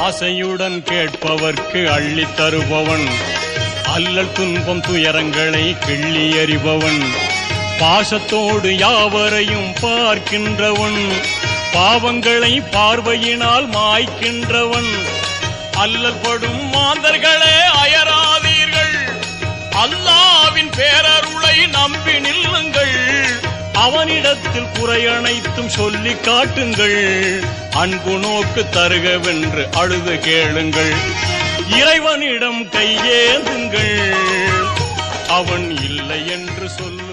ஆசையுடன் கேட்பவர்க்கு அள்ளித் தருபவன், அல்லல் துன்பம் துயரங்களை கிள்ளி எறிபவன், பாசத்தோடு யாவரையும் பார்க்கின்றவன், பாவங்களை பார்வையினால் மாய்க்கின்றவன். அல்லல் படும் மாந்தர்களே அயராதீர்கள், அல்லாவின் பேரருளை நம்பி நில்லுங்கள். அவனிடத்தில் குறையனைத்தும் சொல்லி காட்டுங்கள். அன்பு நோக்கு தருகவென்று அழுது கேளுங்கள். இறைவனிடம் கையேந்துங்கள், அவன் இல்லை என்று சொல்ல